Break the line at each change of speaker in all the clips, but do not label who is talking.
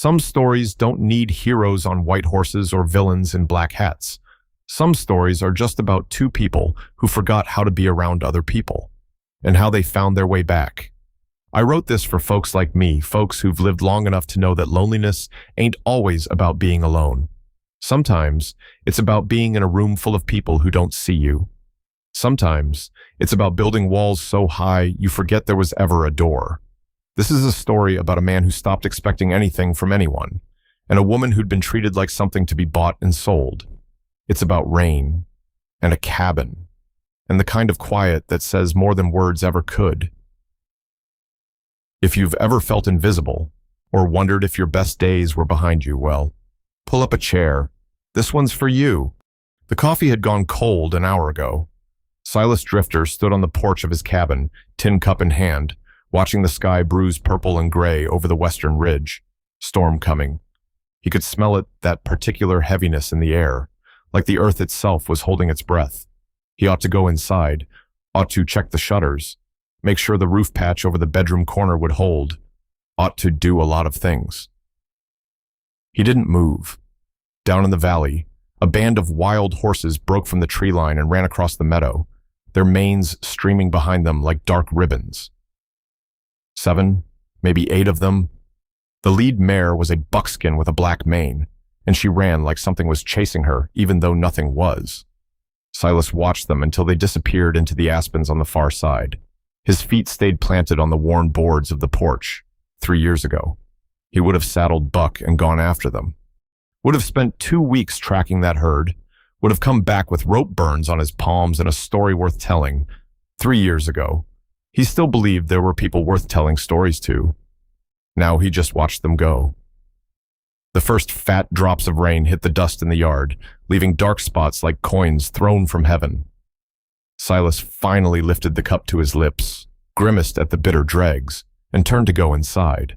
Some stories don't need heroes on white horses or villains in black hats. Some stories are just about two people who forgot how to be around other people, and how they found their way back. I wrote this for folks like me, folks who've lived long enough to know that loneliness ain't always about being alone. Sometimes it's about being in a room full of people who don't see you. Sometimes it's about building walls so high you forget there was ever a door. This is a story about a man who stopped expecting anything from anyone, and a woman who'd been treated like something to be bought and sold. It's about rain, and a cabin, and the kind of quiet that says more than words ever could. If you've ever felt invisible, or wondered if your best days were behind you, well, pull up a chair. This one's for you. The coffee had gone cold an hour ago. Silas Drifter stood on the porch of his cabin, tin cup in hand, watching the sky bruise purple and gray over the western ridge. Storm coming. He could smell it, that particular heaviness in the air, like the earth itself was holding its breath. He ought to go inside, ought to check the shutters, make sure the roof patch over the bedroom corner would hold, ought to do a lot of things. He didn't move. Down in the valley, a band of wild horses broke from the tree line and ran across the meadow, their manes streaming behind them like dark ribbons. 7, maybe 8 of them. The lead mare was a buckskin with a black mane, and she ran like something was chasing her, even though nothing was. Silas watched them until they disappeared into the aspens on the far side. His feet stayed planted on the worn boards of the porch. 3 years ago, he would have saddled Buck and gone after them. Would have spent 2 weeks tracking that herd, would have come back with rope burns on his palms and a story worth telling. 3 years ago, he still believed there were people worth telling stories to. Now he just watched them go. The first fat drops of rain hit the dust in the yard, leaving dark spots like coins thrown from heaven. Silas finally lifted the cup to his lips, grimaced at the bitter dregs, and turned to go inside.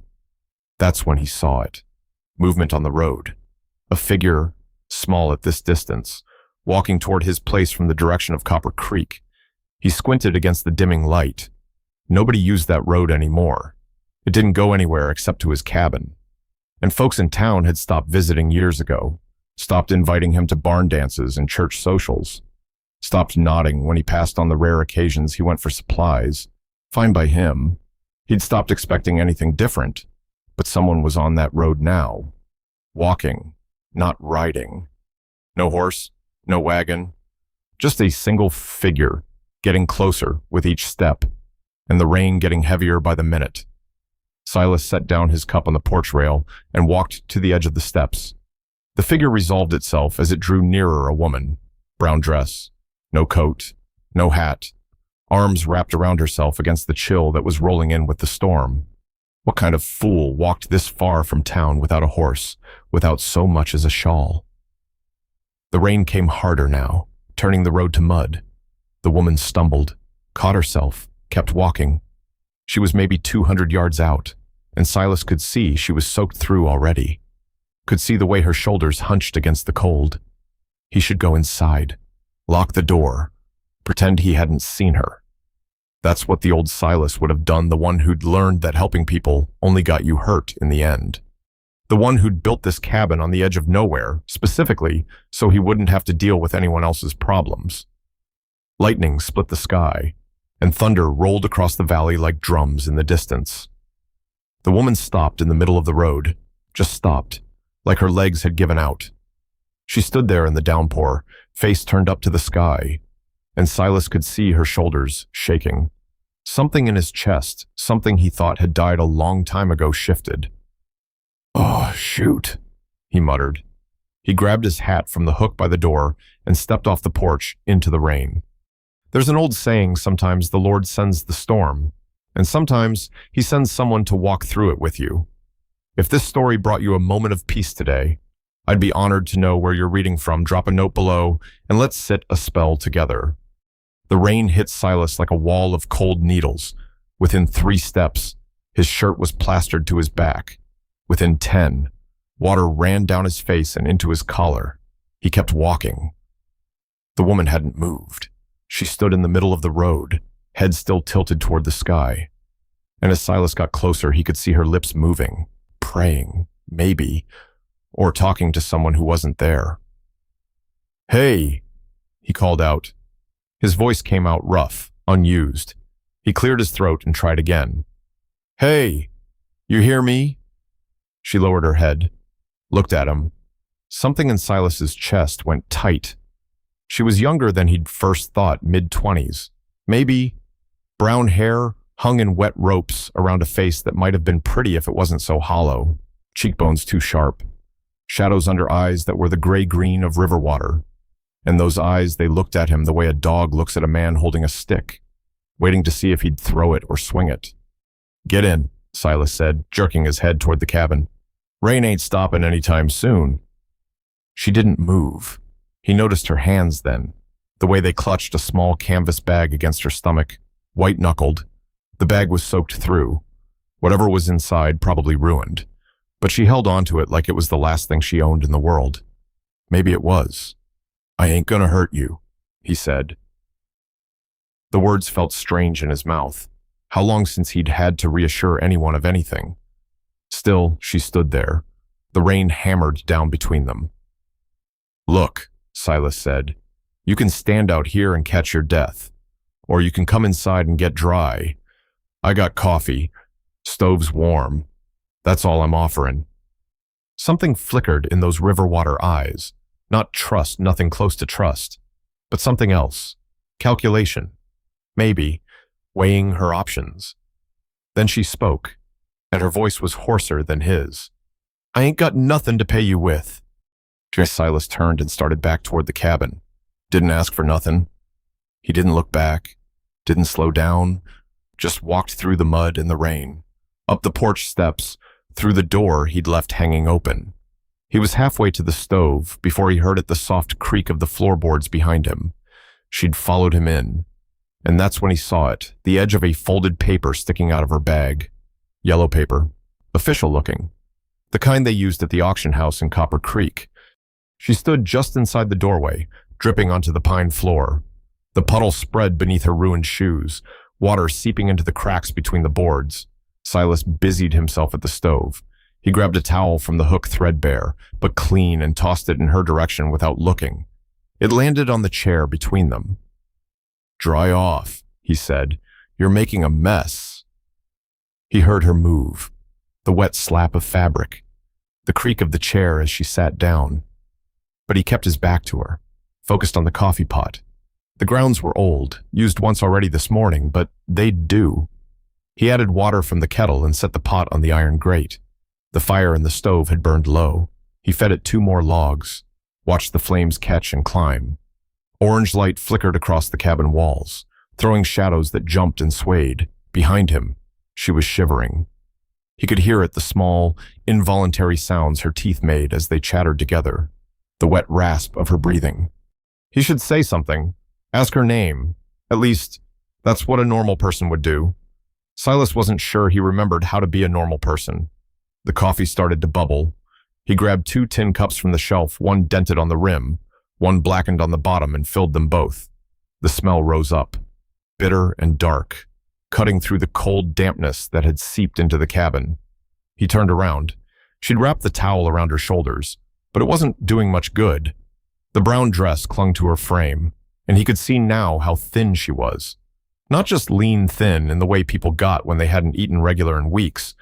That's when he saw it. Movement on the road. A figure, small at this distance, walking toward his place from the direction of Copper Creek. He squinted against the dimming light. Nobody used that road anymore. It didn't go anywhere except to his cabin. And folks in town had stopped visiting years ago, stopped inviting him to barn dances and church socials, stopped nodding when he passed on the rare occasions he went for supplies. Fine by him. He'd stopped expecting anything different, but someone was on that road now. Walking, not riding. No horse, no wagon, just a single figure getting closer with each step, and the rain getting heavier by the minute. Silas set down his cup on the porch rail and walked to the edge of the steps. The figure resolved itself as it drew nearer a woman. Brown dress, no coat, no hat, arms wrapped around herself against the chill that was rolling in with the storm. What kind of fool walked this far from town without a horse, without so much as a shawl? The rain came harder now, turning the road to mud. The woman stumbled, caught herself, kept walking. She was maybe 200 yards out, and Silas could see she was soaked through already. Could see the way her shoulders hunched against the cold. He should go inside, lock the door, pretend he hadn't seen her. That's what the old Silas would have done, the one who'd learned that helping people only got you hurt in the end. The one who'd built this cabin on the edge of nowhere, specifically so he wouldn't have to deal with anyone else's problems. Lightning split the sky, and thunder rolled across the valley like drums in the distance. The woman stopped in the middle of the road, just stopped, like her legs had given out. She stood there in the downpour, face turned up to the sky, and Silas could see her shoulders shaking. Something in his chest, something he thought had died a long time ago, shifted. "Oh, shoot," he muttered. He grabbed his hat from the hook by the door and stepped off the porch into the rain. There's an old saying, sometimes the Lord sends the storm, and sometimes he sends someone to walk through it with you. If this story brought you a moment of peace today, I'd be honored to know where you're reading from. Drop a note below, and let's sit a spell together. The rain hit Silas like a wall of cold needles. Within 3 steps, his shirt was plastered to his back. Within 10, water ran down his face and into his collar. He kept walking. The woman hadn't moved. She stood in the middle of the road, head still tilted toward the sky. And as Silas got closer, he could see her lips moving, praying, maybe, or talking to someone who wasn't there. "Hey," he called out. His voice came out rough, unused. He cleared his throat and tried again. "Hey, you hear me?" She lowered her head, looked at him. Something in Silas's chest went tight. She was younger than he'd first thought, mid-20s. Maybe. Brown hair hung in wet ropes around a face that might have been pretty if it wasn't so hollow. Cheekbones too sharp. Shadows under eyes that were the gray-green of river water. And those eyes, they looked at him the way a dog looks at a man holding a stick, waiting to see if he'd throw it or swing it. "Get in," Silas said, jerking his head toward the cabin. "Rain ain't stopping anytime soon." She didn't move. He noticed her hands then, the way they clutched a small canvas bag against her stomach, white-knuckled. The bag was soaked through. Whatever was inside probably ruined, but she held on to it like it was the last thing she owned in the world. Maybe it was. "I ain't gonna hurt you," he said. The words felt strange in his mouth. How long since he'd had to reassure anyone of anything? Still, she stood there. The rain hammered down between them. "Look," Silas said, "you can stand out here and catch your death, or you can come inside and get dry. I got coffee. Stove's warm. That's all I'm offering." Something flickered in those river water eyes. Not trust, nothing close to trust, but something else. Calculation. Maybe. Weighing her options. Then she spoke, and her voice was hoarser than his. "I ain't got nothing to pay you with." Silas turned and started back toward the cabin. Didn't ask for nothing. He didn't look back, didn't slow down, just walked through the mud and the rain, up the porch steps, through the door he'd left hanging open. He was halfway to the stove before he heard the soft creak of the floorboards behind him. She'd followed him in, and that's when he saw it, the edge of a folded paper sticking out of her bag. Yellow paper, official looking, the kind they used at the auction house in Copper Creek. She stood just inside the doorway, dripping onto the pine floor. The puddle spread beneath her ruined shoes, water seeping into the cracks between the boards. Silas busied himself at the stove. He grabbed a towel from the hook threadbare, but clean, and tossed it in her direction without looking. It landed on the chair between them. "Dry off," he said. "You're making a mess." He heard her move, the wet slap of fabric, the creak of the chair as she sat down. But he kept his back to her, focused on the coffee pot. The grounds were old, used once already this morning, but they'd do. He added water from the kettle and set the pot on the iron grate. The fire in the stove had burned low. He fed it 2 more logs, watched the flames catch and climb. Orange light flickered across the cabin walls, throwing shadows that jumped and swayed. Behind him, she was shivering. He could hear it, the small, involuntary sounds her teeth made as they chattered together, the wet rasp of her breathing. He should say something, ask her name. At least, that's what a normal person would do. Silas wasn't sure he remembered how to be a normal person. The coffee started to bubble. He grabbed 2 tin cups from the shelf, one dented on the rim, one blackened on the bottom, and filled them both. The smell rose up, bitter and dark, cutting through the cold dampness that had seeped into the cabin. He turned around. She'd wrapped the towel around her shoulders, but it wasn't doing much good. The brown dress clung to her frame, and he could see now how thin she was. Not just lean thin in the way people got when they hadn't eaten regular in weeks.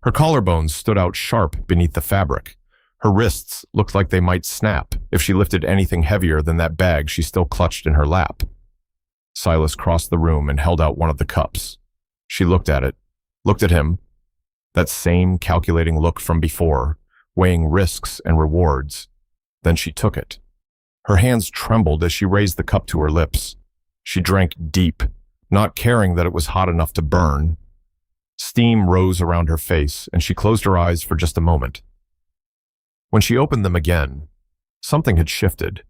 Her collarbones stood out sharp beneath the fabric. Her wrists looked like they might snap if she lifted anything heavier than that bag she still clutched in her lap. Silas crossed the room and held out one of the cups. She looked at it, looked at him. That same calculating look from before, weighing risks and rewards. Then she took it. Her hands trembled as she raised the cup to her lips. She drank deep, not caring that it was hot enough to burn. Steam rose around her face, and she closed her eyes for just a moment. When she opened them again, something had shifted.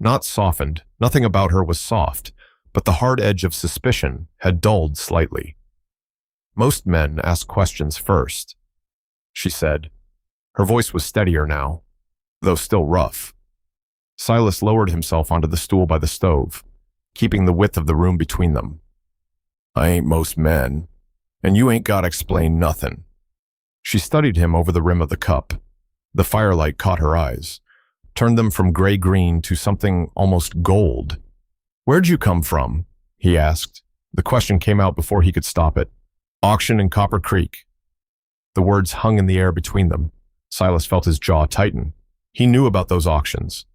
Not softened, nothing about her was soft, but the hard edge of suspicion had dulled slightly. "Most men ask questions first," she said. Her voice was steadier now, though still rough. Silas lowered himself onto the stool by the stove, keeping the width of the room between them. "I ain't most men, and you ain't gotta explain nothing." She studied him over the rim of the cup, The firelight caught her eyes, turned them from gray-green to something almost gold. "Where'd you come from?" he asked. The question came out before he could stop it. "Auction in Copper Creek." The words hung in the air between them. Silas felt his jaw tighten. He knew about those auctions.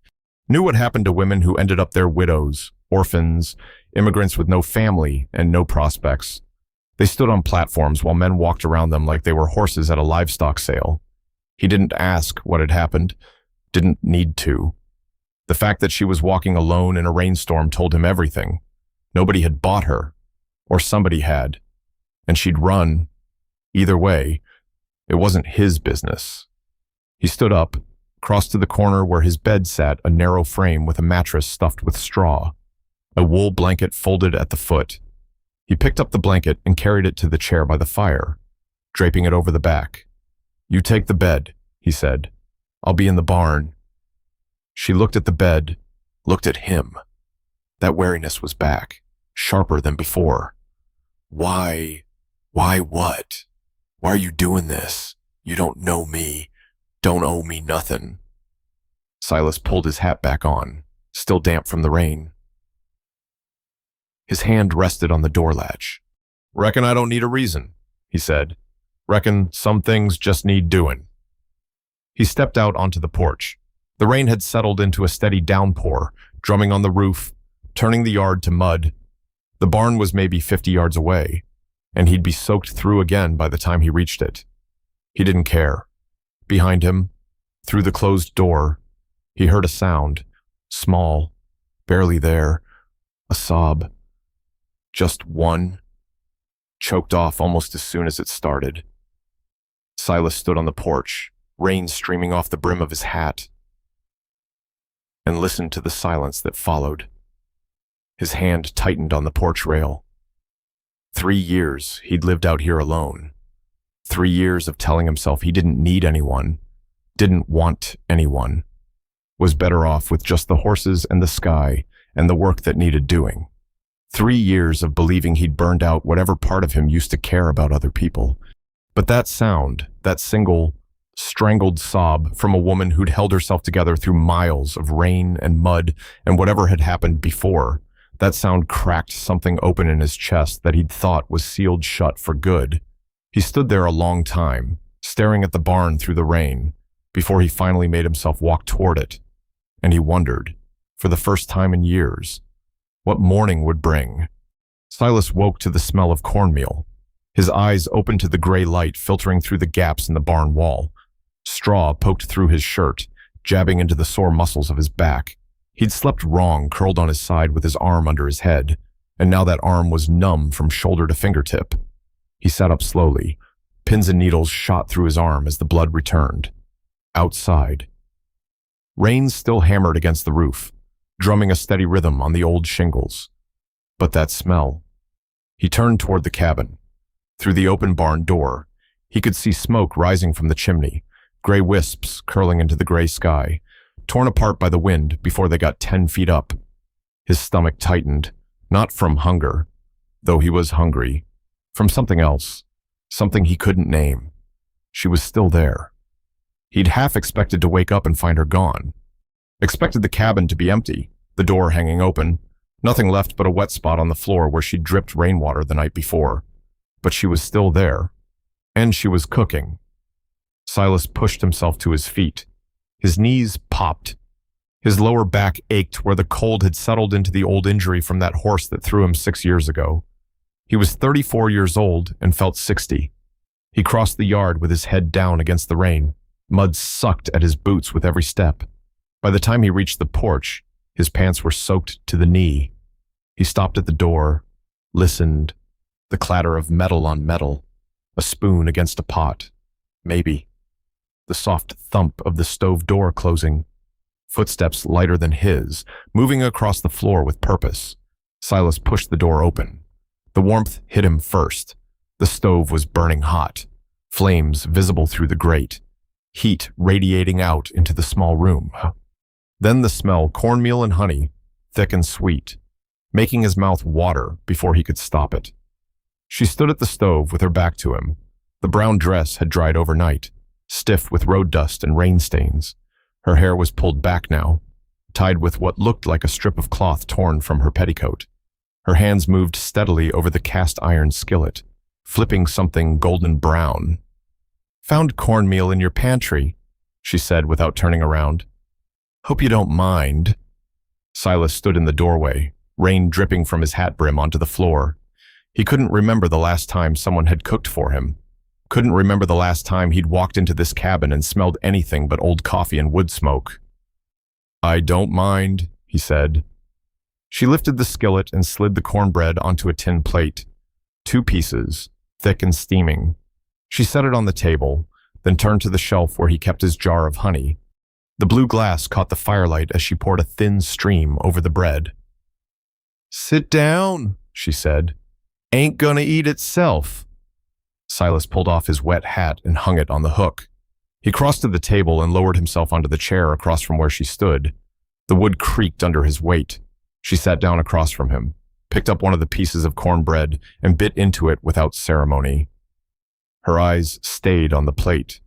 Knew what happened to women who ended up there widows, orphans, immigrants with no family and no prospects. They stood on platforms while men walked around them like they were horses at a livestock sale. He didn't ask what had happened, didn't need to. The fact that she was walking alone in a rainstorm told him everything. Nobody had bought her, or somebody had, and she'd run. Either way, it wasn't his business. He stood up, crossed to the corner where his bed sat, a narrow frame with a mattress stuffed with straw, a wool blanket folded at the foot. He picked up the blanket and carried it to the chair by the fire, draping it over the back. "You take the bed," he said. "I'll be in the barn." She looked at the bed, looked at him. That wariness was back, sharper than before. Why what? Why are you doing this? You don't know me. Don't owe me nothing." Silas pulled his hat back on, still damp from the rain. His hand rested on the door latch. "Reckon I don't need a reason," he said. "Reckon some things just need doing." He stepped out onto the porch. The rain had settled into a steady downpour, drumming on the roof, turning the yard to mud. The barn was maybe 50 yards away, and he'd be soaked through again by the time he reached it. He didn't care. Behind him, through the closed door, he heard a sound, small, barely there, a sob. Just one, choked off almost as soon as it started. Silas stood on the porch, rain streaming off the brim of his hat, and listened to the silence that followed. His hand tightened on the porch rail. 3 years he'd lived out here alone. 3 years of telling himself he didn't need anyone, didn't want anyone, was better off with just the horses and the sky and the work that needed doing. 3 years of believing he'd burned out whatever part of him used to care about other people. But that sound, that single, strangled sob from a woman who'd held herself together through miles of rain and mud and whatever had happened before, that sound cracked something open in his chest that he'd thought was sealed shut for good. He stood there a long time, staring at the barn through the rain, before he finally made himself walk toward it. And he wondered, for the first time in years, what morning would bring. Silas woke to the smell of cornmeal. His eyes opened to the gray light filtering through the gaps in the barn wall. Straw poked through his shirt, jabbing into the sore muscles of his back. He'd slept wrong, curled on his side with his arm under his head, and now that arm was numb from shoulder to fingertip. He sat up slowly. Pins and needles shot through his arm as the blood returned. Outside. Rain still hammered against the roof, drumming a steady rhythm on the old shingles. But that smell. He turned toward the cabin. Through the open barn door, he could see smoke rising from the chimney, gray wisps curling into the gray sky, torn apart by the wind before they got 10 feet up. His stomach tightened, not from hunger, though he was hungry, from something else, something he couldn't name. She was still there. He'd half expected to wake up and find her gone. Expected the cabin to be empty, the door hanging open, nothing left but a wet spot on the floor where she'd dripped rainwater the night before. But she was still there, and she was cooking. Silas pushed himself to his feet. His knees popped. His lower back ached where the cold had settled into the old injury from that horse that threw him 6 years ago. He was 34 years old and felt 60. He crossed the yard with his head down against the rain. Mud sucked at his boots with every step. By the time he reached the porch, his pants were soaked to the knee. He stopped at the door, listened. The clatter of metal on metal, a spoon against a pot, maybe. The soft thump of the stove door closing. Footsteps lighter than his, moving across the floor with purpose. Silas pushed the door open. The warmth hit him first. The stove was burning hot, flames visible through the grate, heat radiating out into the small room. Then the smell, cornmeal and honey, thick and sweet, making his mouth water before he could stop it. She stood at the stove with her back to him. The brown dress had dried overnight, stiff with road dust and rain stains. Her hair was pulled back now, tied with what looked like a strip of cloth torn from her petticoat. Her hands moved steadily over the cast iron skillet, flipping something golden brown. "Found cornmeal in your pantry," she said without turning around. "Hope you don't mind." Silas stood in the doorway, rain dripping from his hat brim onto the floor. He couldn't remember the last time someone had cooked for him. Couldn't remember the last time he'd walked into this cabin and smelled anything but old coffee and wood smoke. "I don't mind," he said. She lifted the skillet and slid the cornbread onto a tin plate. 2 pieces, thick and steaming. She set it on the table, then turned to the shelf where he kept his jar of honey. The blue glass caught the firelight as she poured a thin stream over the bread. "Sit down," she said. "Ain't gonna eat itself." Silas pulled off his wet hat and hung it on the hook. He crossed to the table and lowered himself onto the chair across from where she stood. The wood creaked under his weight. She sat down across from him, picked up one of the pieces of cornbread, and bit into it without ceremony. Her eyes stayed on the plate.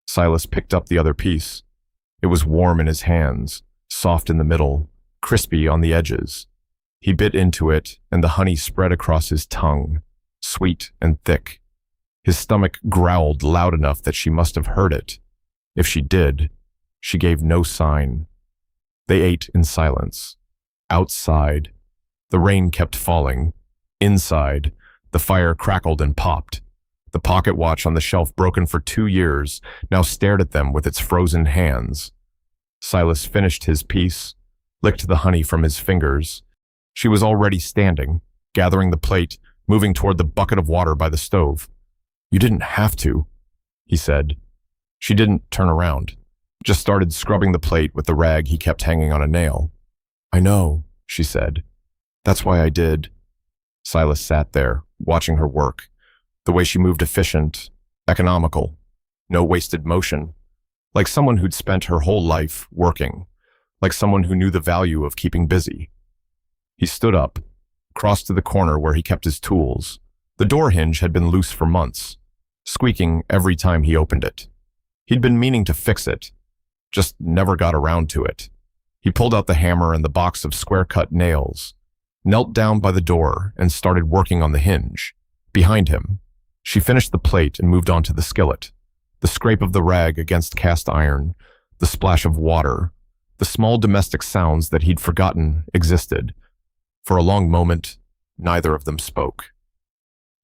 Silas picked up the other piece. It was warm in his hands, soft in the middle, crispy on the edges. He bit into it, and the honey spread across his tongue, sweet and thick. His stomach growled loud enough that she must have heard it. If she did, she gave no sign. They ate in silence. Outside, the rain kept falling. Inside, the fire crackled and popped. The pocket watch on the shelf, broken for 2 years, now stared at them with its frozen hands. Silas finished his piece, licked the honey from his fingers. She was already standing, gathering the plate, moving toward the bucket of water by the stove. "You didn't have to," he said. She didn't turn around, just started scrubbing the plate with the rag he kept hanging on a nail. "I know," she said. "That's why I did." Silas sat there, watching her work. The way she moved efficient, economical, no wasted motion, like someone who'd spent her whole life working, like someone who knew the value of keeping busy. He stood up, crossed to the corner where he kept his tools. The door hinge had been loose for months, squeaking every time he opened it. He'd been meaning to fix it, just never got around to it. He pulled out the hammer and the box of square-cut nails, knelt down by the door, and started working on the hinge. Behind him, she finished the plate and moved on to the skillet. The scrape of the rag against cast iron, the splash of water, the small domestic sounds that he'd forgotten existed. For a long moment, neither of them spoke.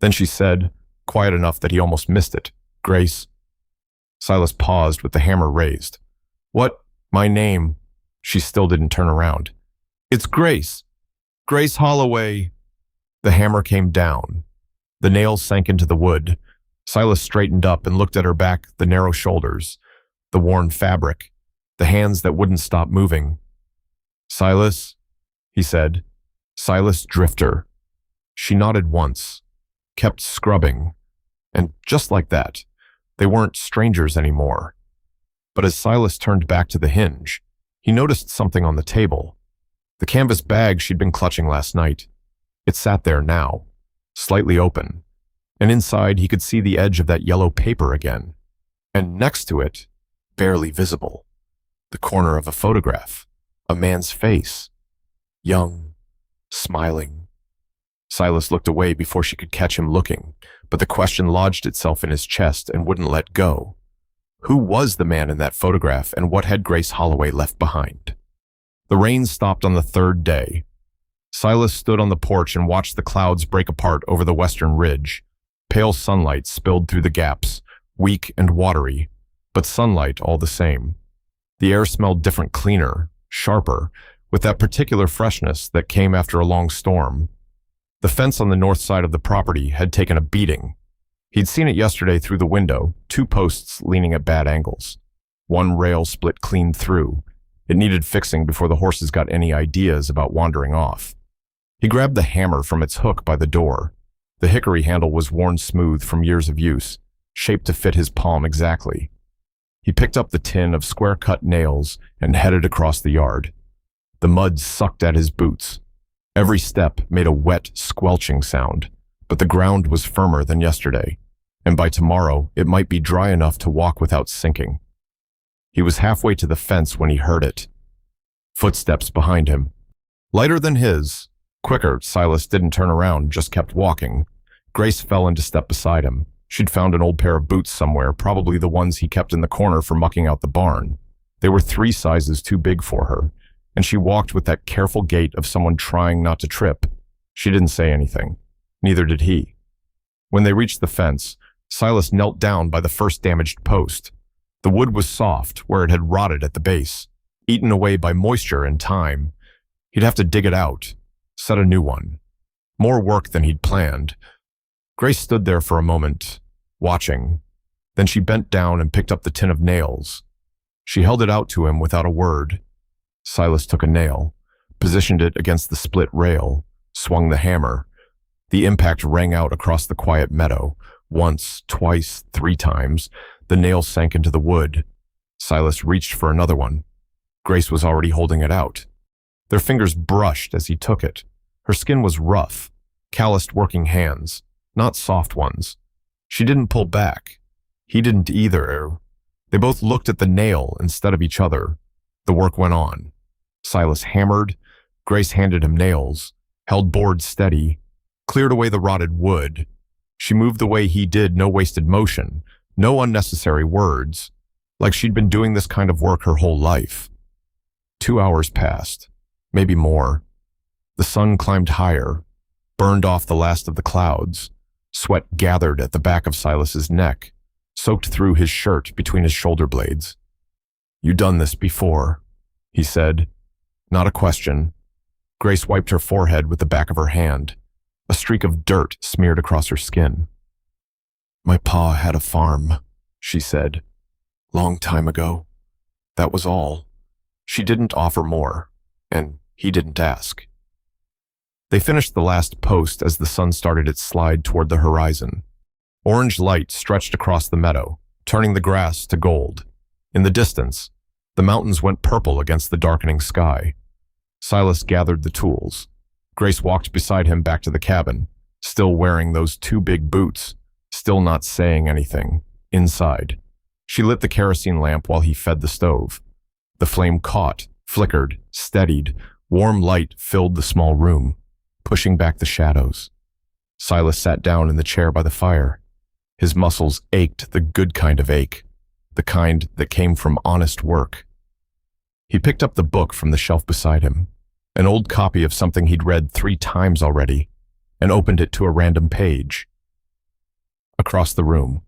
Then she said, quiet enough that he almost missed it, "Grace." Silas paused with the hammer raised. "What? My name?" She still didn't turn around. "It's Grace. Grace Holloway." The hammer came down. The nails sank into the wood. Silas straightened up and looked at her back, the narrow shoulders, the worn fabric, the hands that wouldn't stop moving. "Silas," he said. "Silas Drifter." She nodded once, kept scrubbing, and just like that, they weren't strangers anymore. But as Silas turned back to the hinge, he noticed something on the table. The canvas bag she'd been clutching last night. It sat there now, slightly open, and inside he could see the edge of that yellow paper again. And next to it, barely visible, the corner of a photograph, a man's face, young, smiling. Silas looked away before she could catch him looking, but the question lodged itself in his chest and wouldn't let go. Who was the man in that photograph, and what had Grace Holloway left behind? The rain stopped on the 3rd day. Silas stood on the porch and watched the clouds break apart over the western ridge. Pale sunlight spilled through the gaps, weak and watery, but sunlight all the same. The air smelled different, cleaner, sharper, with that particular freshness that came after a long storm. The fence on the north side of the property had taken a beating. He'd seen it yesterday through the window, 2 posts leaning at bad angles. One rail split clean through. It needed fixing before the horses got any ideas about wandering off. He grabbed the hammer from its hook by the door. The hickory handle was worn smooth from years of use, shaped to fit his palm exactly. He picked up the tin of square-cut nails and headed across the yard. The mud sucked at his boots. Every step made a wet, squelching sound, but the ground was firmer than yesterday. and by tomorrow it might be dry enough to walk without sinking. He was halfway to the fence when he heard it. Footsteps behind him. Lighter than his. Quicker, Silas didn't turn around, just kept walking. Grace fell into step beside him. She'd found an old pair of boots somewhere, probably the ones he kept in the corner for mucking out the barn. They were 3 sizes too big for her, and she walked with that careful gait of someone trying not to trip. She didn't say anything. Neither did he. When they reached the fence, Silas knelt down by the first damaged post. The wood was soft, where it had rotted at the base, eaten away by moisture and time. He'd have to dig it out, set a new one. More work than he'd planned. Grace stood there for a moment, watching. Then she bent down and picked up the tin of nails. She held it out to him without a word. Silas took a nail, positioned it against the split rail, swung the hammer. The impact rang out across the quiet meadow. Once, twice, 3 times, the nail sank into the wood. Silas reached for another one. Grace was already holding it out. Their fingers brushed as he took it. Her skin was rough, calloused working hands, not soft ones. She didn't pull back. He didn't either. They both looked at the nail instead of each other. The work went on. Silas hammered. Grace handed him nails, held boards steady, cleared away the rotted wood. She moved the way he did, no wasted motion, no unnecessary words, like she'd been doing this kind of work her whole life. 2 hours passed, maybe more. The sun climbed higher, burned off the last of the clouds. Sweat gathered at the back of Silas's neck, soaked through his shirt between his shoulder blades. "You done this before," he said. Not a question. Grace wiped her forehead with the back of her hand. A streak of dirt smeared across her skin. "My pa had a farm," she said. "Long time ago. That was all." She didn't offer more, and he didn't ask. They finished the last post as the sun started its slide toward the horizon. Orange light stretched across the meadow, turning the grass to gold. In the distance, the mountains went purple against the darkening sky. Silas gathered the tools. Grace walked beside him back to the cabin, still wearing those 2 big boots, still not saying anything. Inside, she lit the kerosene lamp while he fed the stove. The flame caught, flickered, steadied. Warm light filled the small room, pushing back the shadows. Silas sat down in the chair by the fire. His muscles ached, the good kind of ache, the kind that came from honest work. He picked up the book from the shelf beside him, an old copy of something he'd read 3 times already, and opened it to a random page. Across the room,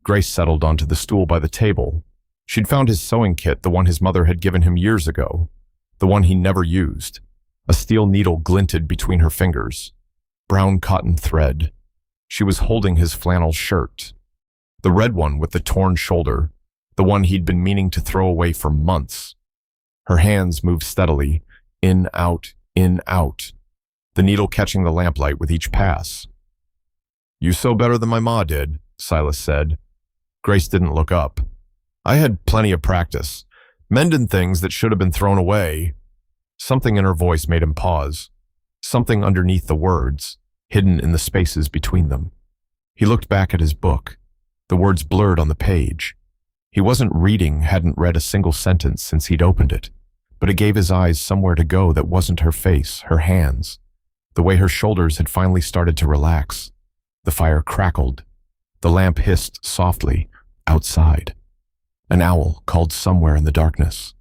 Grace settled onto the stool by the table. She'd found his sewing kit, the one his mother had given him years ago, the one he never used. A steel needle glinted between her fingers. Brown cotton thread. She was holding his flannel shirt. The red one with the torn shoulder, the one he'd been meaning to throw away for months. Her hands moved steadily, in, out, the needle catching the lamplight with each pass. "You sew better than my ma did," Silas said. Grace didn't look up. "I had plenty of practice, mending things that should have been thrown away." Something in her voice made him pause. Something underneath the words, hidden in the spaces between them. He looked back at his book. The words blurred on the page. He wasn't reading, hadn't read a single sentence since he'd opened it, but it gave his eyes somewhere to go that wasn't her face, her hands. The way her shoulders had finally started to relax. The fire crackled. The lamp hissed softly, outside. An owl called somewhere in the darkness.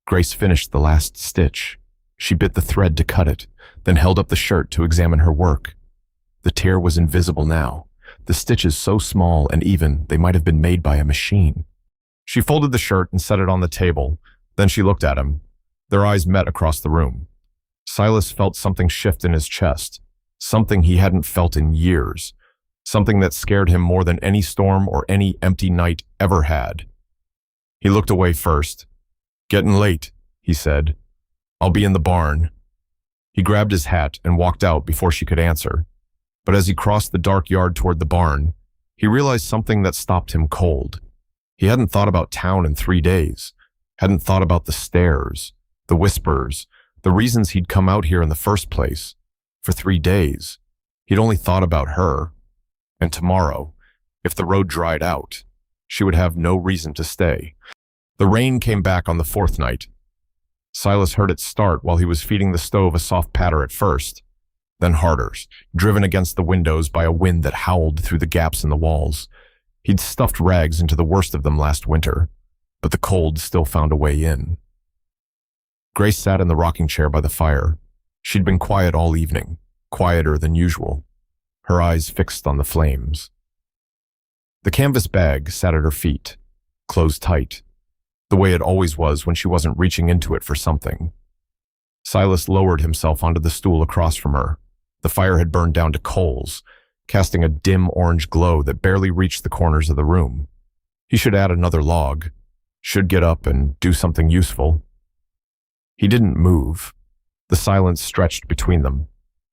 Grace finished the last stitch. She bit the thread to cut it, then held up the shirt to examine her work. The tear was invisible now, the stitches so small and even they might have been made by a machine. She folded the shirt and set it on the table. Then she looked at him. Their eyes met across the room. Silas felt something shift in his chest, something he hadn't felt in years, something that scared him more than any storm or any empty night ever had. He looked away first. "Getting late," he said. "I'll be in the barn." He grabbed his hat and walked out before she could answer. But as he crossed the dark yard toward the barn, he realized something that stopped him cold. He hadn't thought about town in 3 days, hadn't thought about the stairs, the whispers, the reasons he'd come out here in the first place. For 3 days, he'd only thought about her. And tomorrow, If the road dried out, she would have no reason to stay. The rain came back on the fourth night. Silas heard it start while he was feeding the stove a soft patter at first, then harder, driven against the windows by a wind that howled through the gaps in the walls. He'd stuffed rags into the worst of them last winter, but the cold still found a way in. Grace sat in the rocking chair by the fire. She'd been quiet all evening, quieter than usual, her eyes fixed on the flames. The canvas bag sat at her feet, closed tight, the way it always was when she wasn't reaching into it for something. Silas lowered himself onto the stool across from her. The fire had burned down to coals, casting a dim orange glow that barely reached the corners of the room. He should add another log, should get up and do something useful. He didn't move. The silence stretched between them.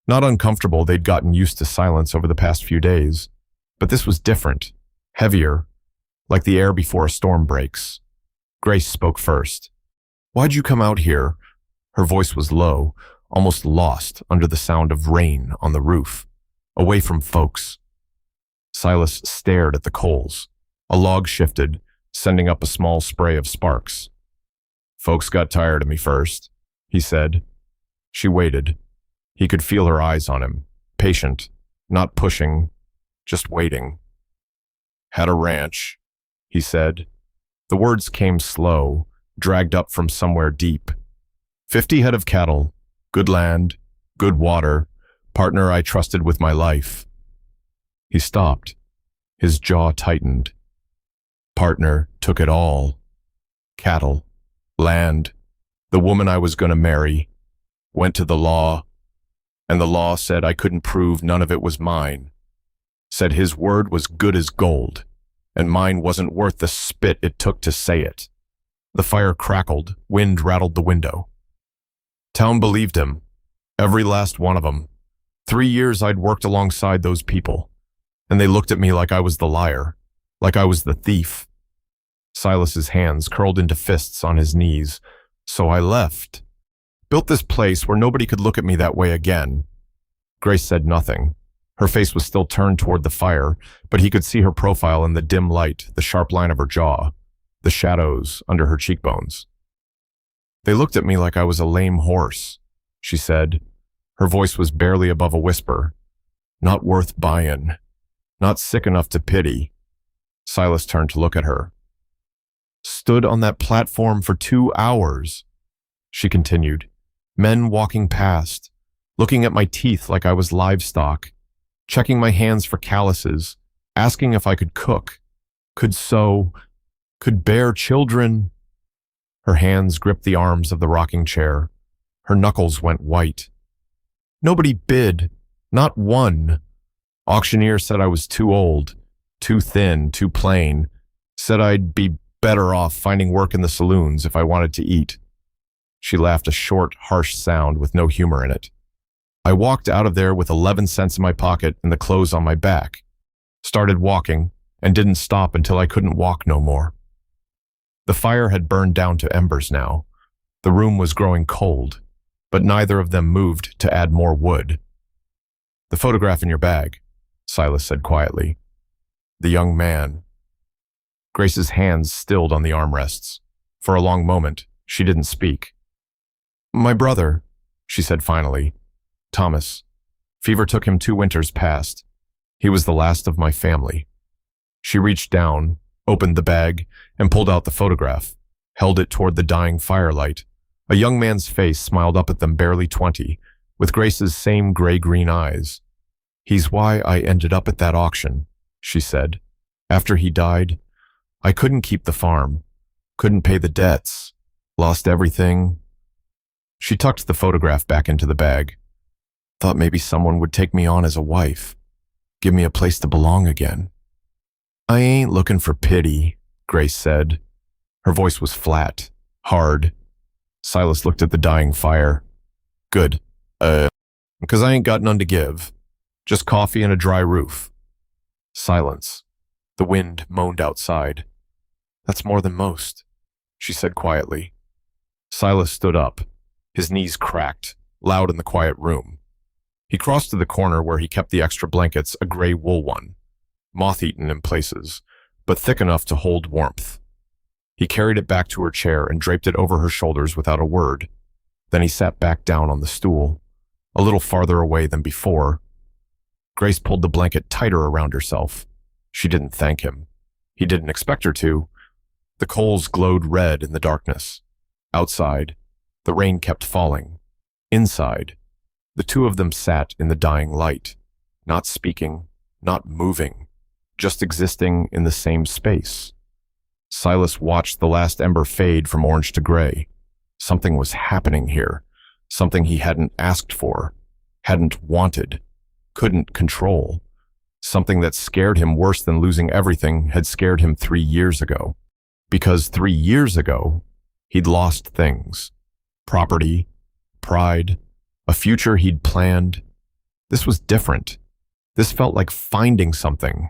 Not uncomfortable, they'd gotten used to silence over the past few days, but this was different, heavier, like the air before a storm breaks. Grace spoke first. "Why'd you come out here?" Her voice was low, almost lost under the sound of rain on the roof, away from folks. Silas stared at the coals. A log shifted, sending up a small spray of sparks. "Folks got tired of me first," he said. She waited. He could feel her eyes on him, patient, not pushing, just waiting. "Had a ranch," he said. The words came slow, dragged up from somewhere deep. 50 head of cattle, good land, good water, partner I trusted with my life. He stopped. His jaw tightened. Partner took it all. Cattle, land, the woman I was going to marry, went to the law, and the law said I couldn't prove none of it was mine. Said his word was good as gold, and mine wasn't worth the spit it took to say it. The fire crackled, wind rattled the window. Town believed him, every last one of them. 3 years I'd worked alongside those people, and they looked at me like I was the liar, like I was the thief. Silas's hands curled into fists on his knees. So I left. Built this place where nobody could look at me that way again. Grace said nothing. Her face was still turned toward the fire, but he could see her profile in the dim light, the sharp line of her jaw, the shadows under her cheekbones. They looked at me like I was a lame horse, she said. Her voice was barely above a whisper. Not worth buying. Not sick enough to pity. Silas turned to look at her. Stood on that platform for 2 hours, she continued. Men walking past, looking at my teeth like I was livestock, checking my hands for calluses, asking if I could cook, could sew, could bear children. Her hands gripped the arms of the rocking chair. Her knuckles went white. Nobody bid, not one. Auctioneer said I was too old, too thin, too plain, said I'd be better off finding work in the saloons if I wanted to eat. She laughed a short, harsh sound with no humor in it. I walked out of there with 11 cents in my pocket and the clothes on my back. Started walking and didn't stop until I couldn't walk no more. The fire had burned down to embers now. The room was growing cold, but neither of them moved to add more wood. The photograph in your bag, Silas said quietly. The young man. Grace's hands stilled on the armrests. For a long moment, she didn't speak. My brother, she said finally. Thomas. Fever took him 2 winters past. He was the last of my family. She reached down, opened the bag, and pulled out the photograph, held it toward the dying firelight. A young man's face smiled up at them, barely 20, with Grace's same gray-green eyes. He's why I ended up at that auction, she said. After he died, I couldn't keep the farm, couldn't pay the debts, lost everything. She tucked the photograph back into the bag. Thought maybe someone would take me on as a wife, give me a place to belong again. I ain't looking for pity, Grace said. Her voice was flat, hard. Silas looked at the dying fire. Good. Because I ain't got none to give. Just coffee and a dry roof. Silence. The wind moaned outside. That's more than most, she said quietly. Silas stood up. His knees cracked, loud in the quiet room. He crossed to the corner where he kept the extra blankets, a gray wool one. moth-eaten in places, but thick enough to hold warmth. He carried it back to her chair and draped it over her shoulders without a word. Then he sat back down on the stool, a little farther away than before. Grace pulled the blanket tighter around herself. She didn't thank him. He didn't expect her to. The coals glowed red in the darkness. Outside, the rain kept falling. Inside, the two of them sat in the dying light, not speaking, not moving, just existing in the same space. Silas watched the last ember fade from orange to gray. Something was happening here, something he hadn't asked for, hadn't wanted, couldn't control. Something that scared him worse than losing everything had scared him 3 years ago. Because 3 years ago, he'd lost things. Property, pride, a future he'd planned. This was different. This felt like finding something.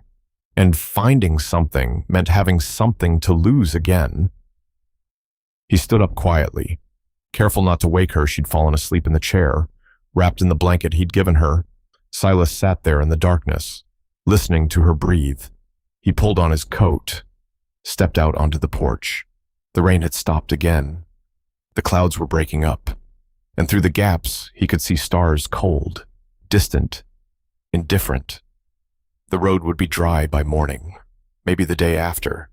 And finding something meant having something to lose again. He stood up quietly. Careful not to wake her, she'd fallen asleep in the chair, wrapped in the blanket he'd given her. Silas sat there in the darkness, listening to her breathe. He pulled on his coat, stepped out onto the porch. The rain had stopped again. The clouds were breaking up, and through the gaps he could see stars cold, distant, indifferent. The road would be dry by morning, maybe the day after,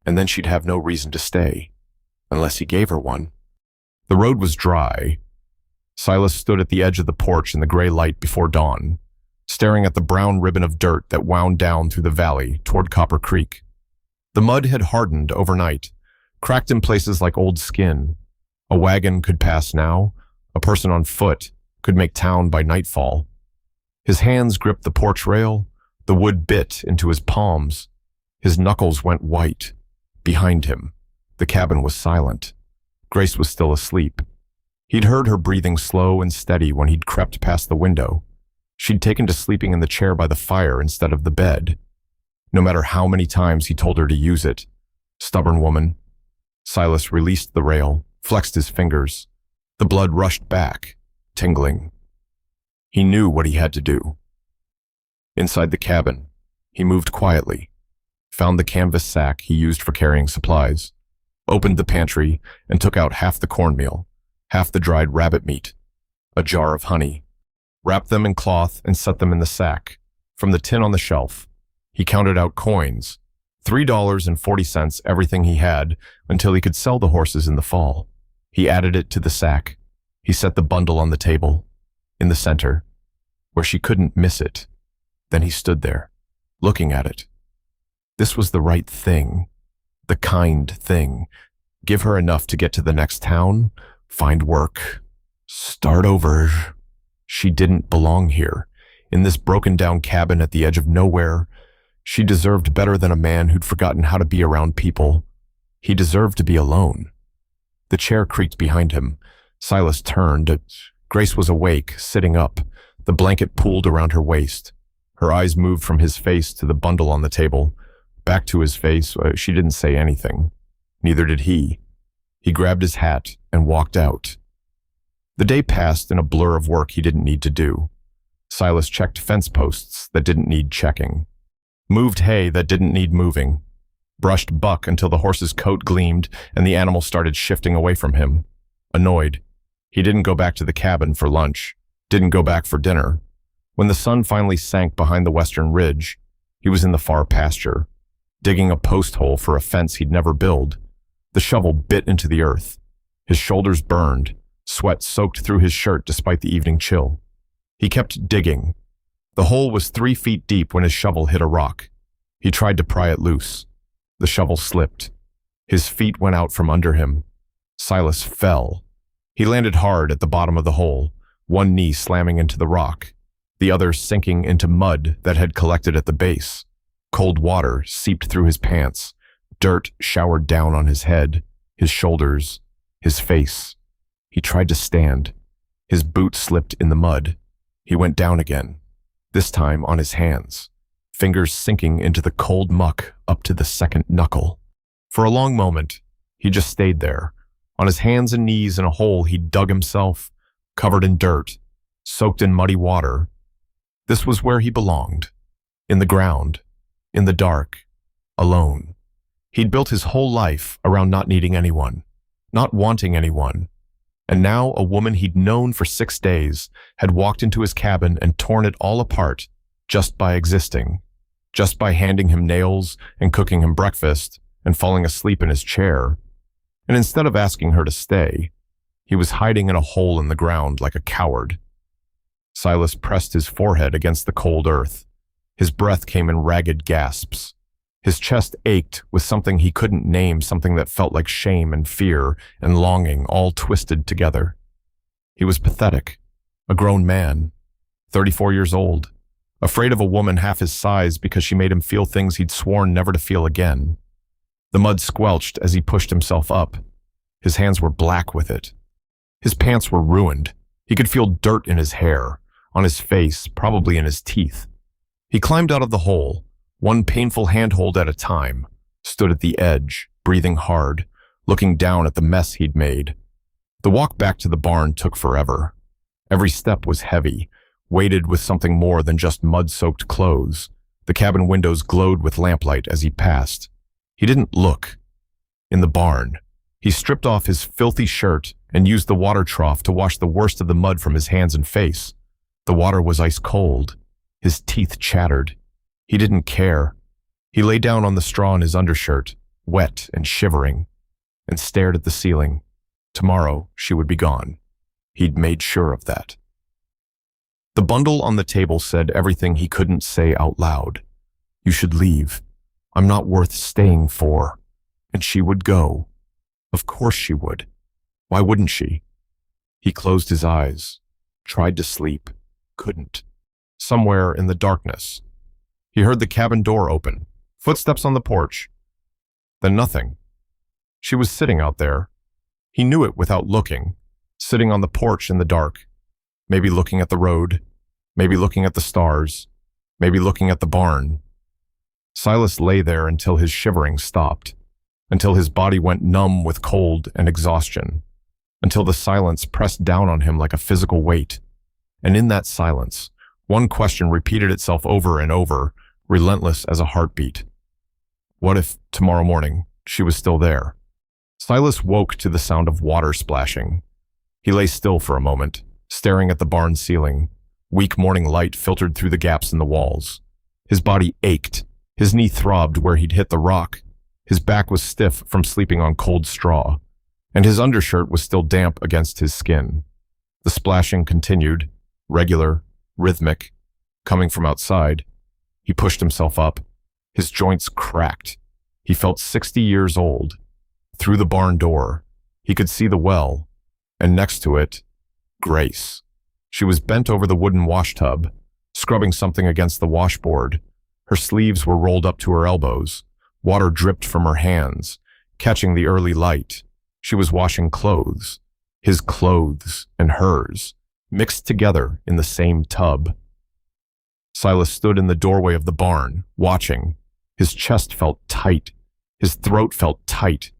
and then she'd have no reason to stay, unless he gave her one. The road was dry. Silas stood at the edge of the porch in the gray light before dawn, staring at the brown ribbon of dirt that wound down through the valley toward Copper Creek. The mud had hardened overnight, cracked in places like old skin. A wagon could pass now. A person on foot could make town by nightfall. His hands gripped the porch rail. The wood bit into his palms. His knuckles went white. Behind him, the cabin was silent. Grace was still asleep. He'd heard her breathing slow and steady when he'd crept past the window. She'd taken to sleeping in the chair by the fire instead of the bed. No matter how many times he told her to use it. Stubborn woman. Silas released the rail, flexed his fingers. The blood rushed back, tingling. He knew what he had to do. Inside the cabin, he moved quietly, found the canvas sack he used for carrying supplies, opened the pantry and took out half the cornmeal, half the dried rabbit meat, a jar of honey, wrapped them in cloth and set them in the sack. From the tin on the shelf, he counted out coins, $3.40 everything he had until he could sell the horses in the fall. He added it to the sack. He set the bundle on the table, in the center, where she couldn't miss it. Then he stood there, looking at it. This was the right thing, the kind thing. Give her enough to get to the next town, find work, start over. She didn't belong here, in this broken-down cabin at the edge of nowhere. She deserved better than a man who'd forgotten how to be around people. He deserved to be alone. The chair creaked behind him. Silas turned. Grace was awake, sitting up, the blanket pooled around her waist. Her eyes moved from his face to the bundle on the table, back to his face. She didn't say anything. Neither did he. He grabbed his hat and walked out. The day passed in a blur of work he didn't need to do. Silas checked fence posts that didn't need checking, moved hay that didn't need moving, brushed Buck until the horse's coat gleamed and the animal started shifting away from him. Annoyed, he didn't go back to the cabin for lunch, didn't go back for dinner. When the sun finally sank behind the western ridge, he was in the far pasture, digging a post hole for a fence he'd never build. The shovel bit into the earth. His shoulders burned, sweat soaked through his shirt despite the evening chill. He kept digging. The hole was 3 feet deep when his shovel hit a rock. He tried to pry it loose. The shovel slipped. His feet went out from under him. Silas fell. He landed hard at the bottom of the hole, one knee slamming into the rock, the other sinking into mud that had collected at the base. Cold water seeped through his pants. Dirt showered down on his head, his shoulders, his face. He tried to stand. His boot slipped in the mud. He went down again, this time on his hands, fingers sinking into the cold muck up to the second knuckle. For a long moment, he just stayed there, on his hands and knees in a hole he'd dug himself, covered in dirt, soaked in muddy water. This was where he belonged, in the ground, in the dark, alone. He'd built his whole life around not needing anyone, not wanting anyone. And now a woman he'd known for 6 days had walked into his cabin and torn it all apart just by existing, just by handing him nails and cooking him breakfast and falling asleep in his chair. And instead of asking her to stay, he was hiding in a hole in the ground like a coward. Silas pressed his forehead against the cold earth. His breath came in ragged gasps. His chest ached with something he couldn't name, something that felt like shame and fear and longing all twisted together. He was pathetic, a grown man, 34 years old, afraid of a woman half his size because she made him feel things he'd sworn never to feel again. The mud squelched as he pushed himself up. His hands were black with it. His pants were ruined. He could feel dirt in his hair, on his face, probably in his teeth. He climbed out of the hole, one painful handhold at a time, stood at the edge, breathing hard, looking down at the mess he'd made. The walk back to the barn took forever. Every step was heavy, weighted with something more than just mud-soaked clothes. The cabin windows glowed with lamplight as he passed. He didn't look. In the barn, he stripped off his filthy shirt and used the water trough to wash the worst of the mud from his hands and face. The water was ice cold. His teeth chattered. He didn't care. He lay down on the straw in his undershirt, wet and shivering, and stared at the ceiling. Tomorrow, she would be gone. He'd made sure of that. The bundle on the table said everything he couldn't say out loud. You should leave. I'm not worth staying for. And she would go. Of course she would. Why wouldn't she? He closed his eyes, tried to sleep, couldn't. Somewhere in the darkness, he heard the cabin door open, footsteps on the porch. Then nothing. She was sitting out there. He knew it without looking, sitting on the porch in the dark, maybe looking at the road, maybe looking at the stars, maybe looking at the barn. Silas lay there until his shivering stopped, until his body went numb with cold and exhaustion, until the silence pressed down on him like a physical weight. And in that silence, one question repeated itself over and over, relentless as a heartbeat. What if, tomorrow morning, she was still there? Silas woke to the sound of water splashing. He lay still for a moment, staring at the barn ceiling. Weak morning light filtered through the gaps in the walls. His body ached. His knee throbbed where he'd hit the rock. His back was stiff from sleeping on cold straw, and his undershirt was still damp against his skin. The splashing continued, regular, rhythmic, coming from outside. He pushed himself up. His joints cracked. He felt 60 years old. Through the barn door, he could see the well, and next to it, Grace. She was bent over the wooden washtub, scrubbing something against the washboard. Her sleeves were rolled up to her elbows. Water dripped from her hands, catching the early light. She was washing clothes, his clothes and hers, mixed together in the same tub. Silas stood in the doorway of the barn, watching. His chest felt tight. His throat felt tight.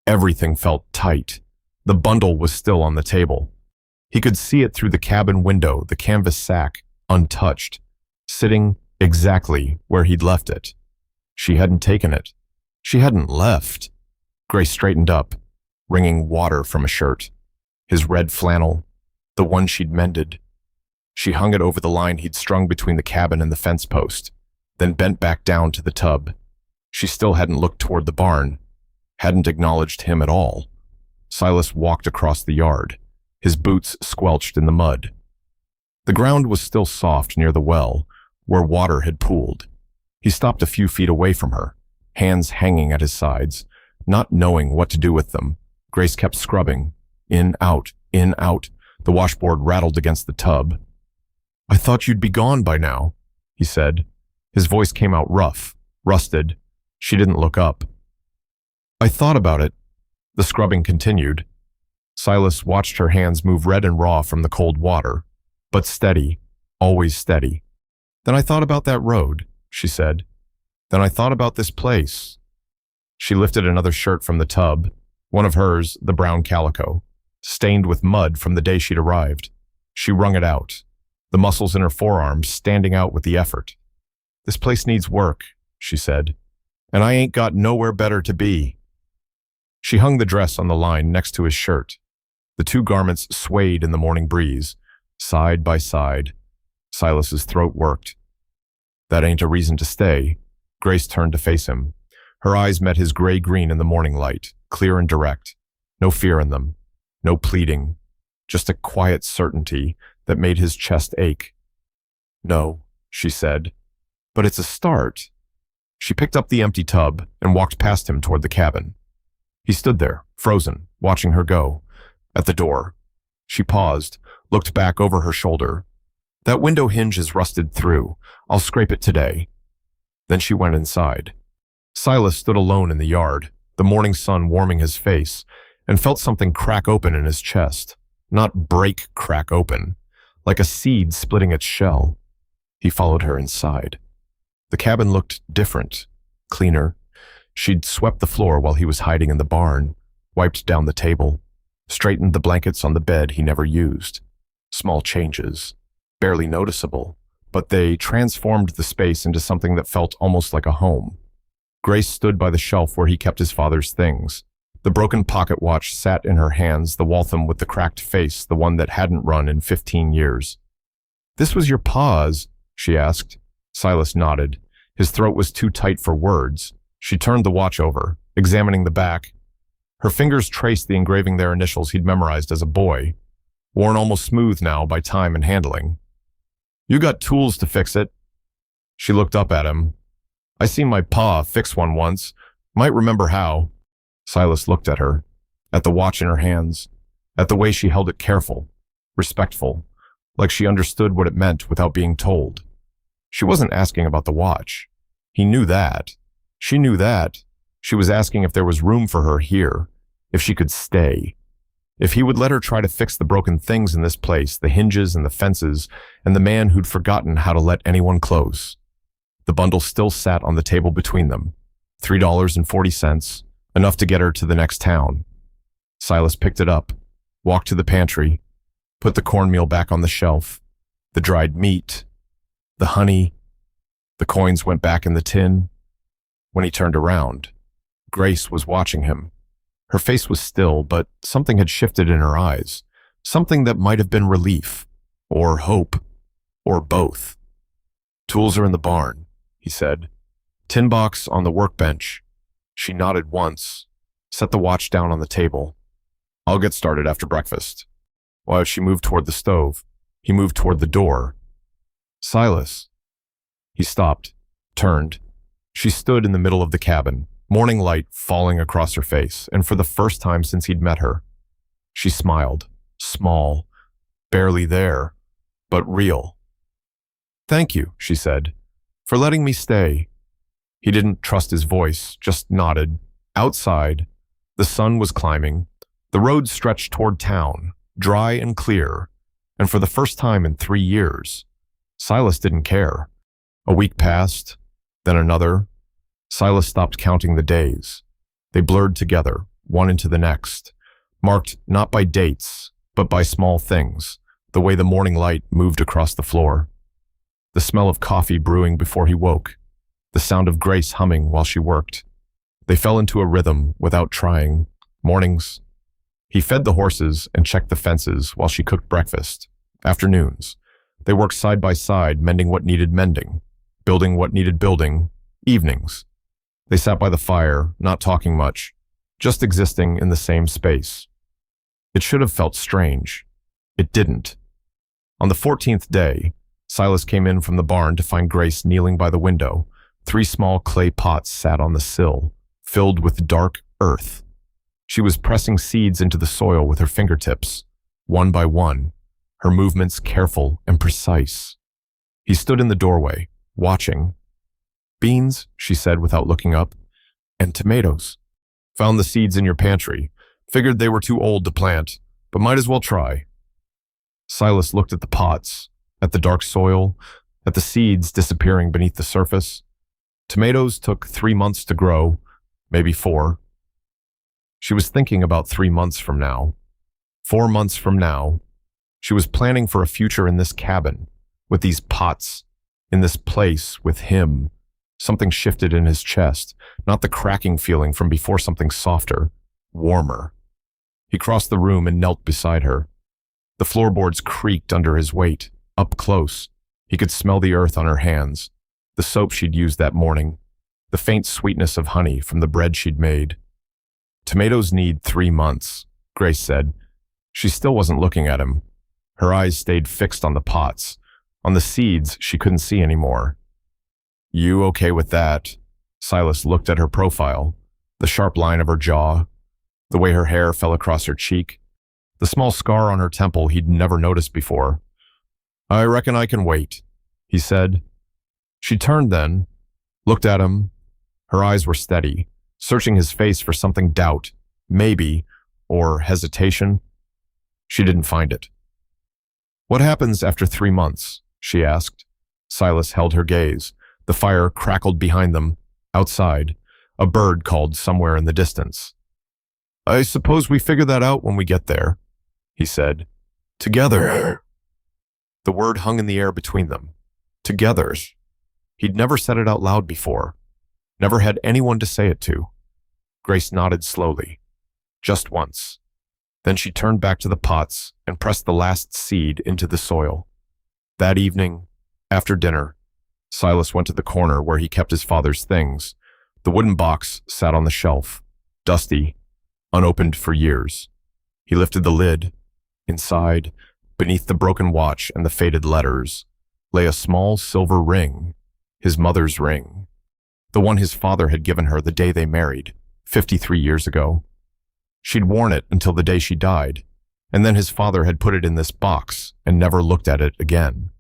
Everything felt tight. The bundle was still on the table. He could see it through the cabin window, the canvas sack, untouched, sitting exactly where he'd left it. She hadn't taken it. She hadn't left. Grace straightened up, wringing water from a shirt. His red flannel, the one she'd mended. She hung it over the line he'd strung between the cabin and the fence post, then bent back down to the tub. She still hadn't looked toward the barn, hadn't acknowledged him at all. Silas walked across the yard, his boots squelched in the mud. The ground was still soft near the well, where water had pooled. He stopped a few feet away from her, hands hanging at his sides, not knowing what to do with them. Grace kept scrubbing. In, out, in, out. The washboard rattled against the tub. I thought you'd be gone by now, he said. His voice came out rough, rusted. She didn't look up. I thought about it. The scrubbing continued. Silas watched her hands move red and raw from the cold water, but steady, always steady. Then I thought about that road, she said. Then I thought about this place. She lifted another shirt from the tub, one of hers, the brown calico, stained with mud from the day she'd arrived. She wrung it out, the muscles in her forearms standing out with the effort. This place needs work, she said, "and I ain't got nowhere better to be." She hung the dress on the line next to his shirt. The two garments swayed in the morning breeze, side by side. Silas's throat worked. "That ain't a reason to stay." Grace turned to face him. Her eyes met his gray-green in the morning light, clear and direct. No fear in them, no pleading, just a quiet certainty that made his chest ache. "No," she said, "but it's a start." She picked up the empty tub and walked past him toward the cabin. He stood there, frozen, watching her go. At the door, she paused, looked back over her shoulder. "That window hinge is rusted through. I'll scrape it today." Then she went inside. Silas stood alone in the yard, the morning sun warming his face, and felt something crack open in his chest. Not break crack open, like a seed splitting its shell. He followed her inside. The cabin looked different, cleaner. She'd swept the floor while he was hiding in the barn, wiped down the table, straightened the blankets on the bed he never used. Small changes, barely noticeable, but they transformed the space into something that felt almost like a home. Grace stood by the shelf where he kept his father's things. The broken pocket watch sat in her hands, the Waltham with the cracked face, the one that hadn't run in 15 years. "This was your pa's?" she asked. Silas nodded. His throat was too tight for words. She turned the watch over, examining the back. Her fingers traced the engraving their initials he'd memorized as a boy, worn almost smooth now by time and handling. "You got tools to fix it." She looked up at him. "I seen my pa fix one once. Might remember how." Silas looked at her, at the watch in her hands, at the way she held it careful, respectful, like she understood what it meant without being told. She wasn't asking about the watch. He knew that. She knew that. She was asking if there was room for her here, if she could stay. If he would let her try to fix the broken things in this place, the hinges and the fences, and the man who'd forgotten how to let anyone close. The bundle still sat on the table between them. $3.40, enough to get her to the next town. Silas picked it up, walked to the pantry, put the cornmeal back on the shelf, the dried meat, the honey. The coins went back in the tin. When he turned around, Grace was watching him. Her face was still, but something had shifted in her eyes, something that might have been relief, or hope, or both. "Tools are in the barn," he said. "Tin box on the workbench." She nodded once, set the watch down on the table. "I'll get started after breakfast." While she moved toward the stove, he moved toward the door. "Silas." He stopped, turned. She stood in the middle of the cabin, morning light falling across her face, and for the first time since he'd met her, she smiled, small, barely there, but real. "Thank you," she said, "for letting me stay." He didn't trust his voice, just nodded. Outside, the sun was climbing. The road stretched toward town, dry and clear, and for the first time in 3 years, Silas didn't care. A week passed, then another. Silas stopped counting the days. They blurred together, one into the next, marked not by dates, but by small things, the way the morning light moved across the floor. The smell of coffee brewing before he woke, the sound of Grace humming while she worked. They fell into a rhythm without trying. Mornings, he fed the horses and checked the fences while she cooked breakfast. Afternoons, they worked side by side, mending what needed mending, building what needed building. Evenings, they sat by the fire, not talking much, just existing in the same space. It should have felt strange. It didn't. On the 14th day, Silas came in from the barn to find Grace kneeling by the window. 3 small clay pots sat on the sill, filled with dark earth. She was pressing seeds into the soil with her fingertips, one by one, her movements careful and precise. He stood in the doorway, watching. "Beans," she said without looking up, "and tomatoes. Found the seeds in your pantry. Figured they were too old to plant, but might as well try." Silas looked at the pots, at the dark soil, at the seeds disappearing beneath the surface. Tomatoes took 3 months to grow, maybe 4. She was thinking about 3 months from now. 4 months from now, she was planning for a future in this cabin, with these pots, in this place with him, Something shifted in his chest, not the cracking feeling from before, something softer, warmer. He crossed the room and knelt beside her. The floorboards creaked under his weight. Up close, he could smell the earth on her hands, the soap she'd used that morning, the faint sweetness of honey from the bread she'd made. "Tomatoes need 3 months," Grace said. She still wasn't looking at him. Her eyes stayed fixed on the pots, on the seeds she couldn't see anymore. "You okay with that?" Silas looked at her profile, the sharp line of her jaw, the way her hair fell across her cheek, the small scar on her temple he'd never noticed before. "I reckon I can wait," he said. She turned then, looked at him. Her eyes were steady, searching his face for something, doubt, maybe, or hesitation. She didn't find it. "What happens after 3 months?" she asked. Silas held her gaze. The fire crackled behind them. Outside, a bird called somewhere in the distance. "I suppose we figure that out when we get there," he said. "Together." The word hung in the air between them. Together. He'd never said it out loud before. Never had anyone to say it to. Grace nodded slowly. Just once. Then she turned back to the pots and pressed the last seed into the soil. That evening, after dinner, Silas went to the corner where he kept his father's things. The wooden box sat on the shelf, dusty, unopened for years. He lifted the lid. Inside, beneath the broken watch and the faded letters, lay a small silver ring, his mother's ring, the one his father had given her the day they married, 53 years ago. She'd worn it until the day she died, and then his father had put it in this box and never looked at it again.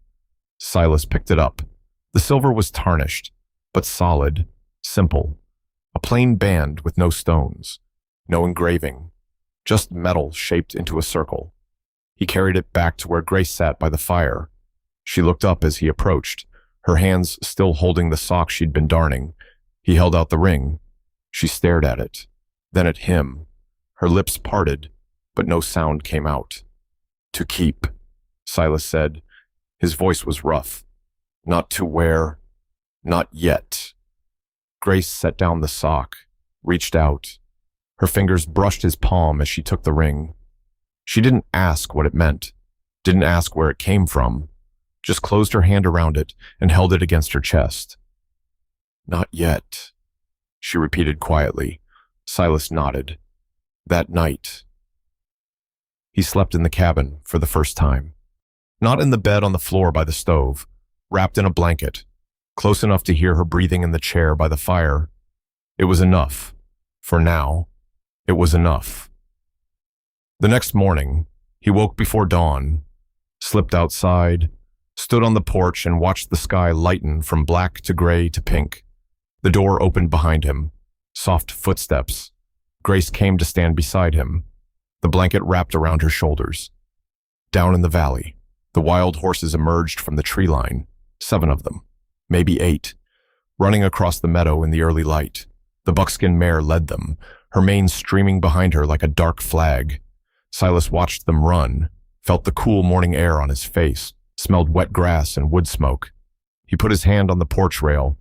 Silas picked it up. The silver was tarnished, but solid, simple. A plain band with no stones, no engraving, just metal shaped into a circle. He carried it back to where Grace sat by the fire. She looked up as he approached, her hands still holding the sock she'd been darning. He held out the ring. She stared at it, then at him. Her lips parted, but no sound came out. "To keep," Silas said. His voice was rough. "Not to wear. Not yet." Grace set down the sock, reached out. Her fingers brushed his palm as she took the ring. She didn't ask what it meant, didn't ask where it came from, just closed her hand around it and held it against her chest. "Not yet," she repeated quietly. Silas nodded. That night, he slept in the cabin for the first time. Not in the bed on the floor by the stove, wrapped in a blanket, close enough to hear her breathing in the chair by the fire. It was enough. For now, it was enough. The next morning, he woke before dawn, slipped outside, stood on the porch and watched the sky lighten from black to gray to pink. The door opened behind him. Soft footsteps. Grace came to stand beside him, the blanket wrapped around her shoulders. Down in the valley, the wild horses emerged from the tree line, 7 of them, maybe 8, running across the meadow in the early light. The buckskin mare led them, her mane streaming behind her like a dark flag. Silas watched them run, felt the cool morning air on his face, smelled wet grass and wood smoke. He put his hand on the porch rail.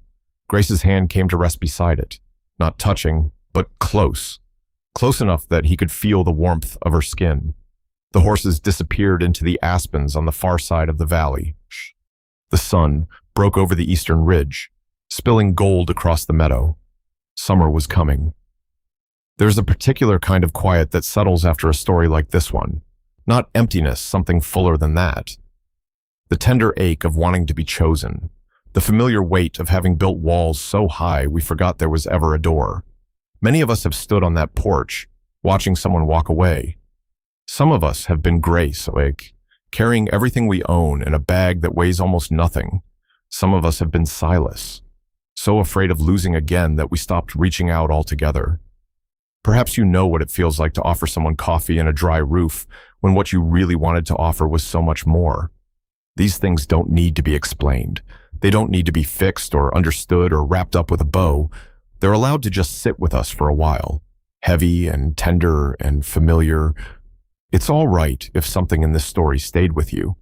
Grace's hand came to rest beside it, not touching, but close. Close enough that he could feel the warmth of her skin. The horses disappeared into the aspens on the far side of the valley. The sun broke over the eastern ridge, spilling gold across the meadow. Summer was coming. There's a particular kind of quiet that settles after a story like this one. Not emptiness, something fuller than that. The tender ache of wanting to be chosen. The familiar weight of having built walls so high we forgot there was ever a door. Many of us have stood on that porch, watching someone walk away. Some of us have been Grace, like carrying everything we own in a bag that weighs almost nothing. Some of us have been Silas, so afraid of losing again that we stopped reaching out altogether. Perhaps you know what it feels like to offer someone coffee and a dry roof when what you really wanted to offer was so much more. These things don't need to be explained. They don't need to be fixed or understood or wrapped up with a bow. They're allowed to just sit with us for a while, heavy and tender and familiar. It's all right if something in this story stayed with you.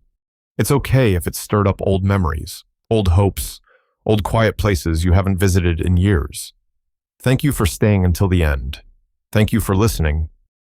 It's okay if it stirred up old memories, old hopes, old quiet places you haven't visited in years. Thank you for staying until the end. Thank you for listening,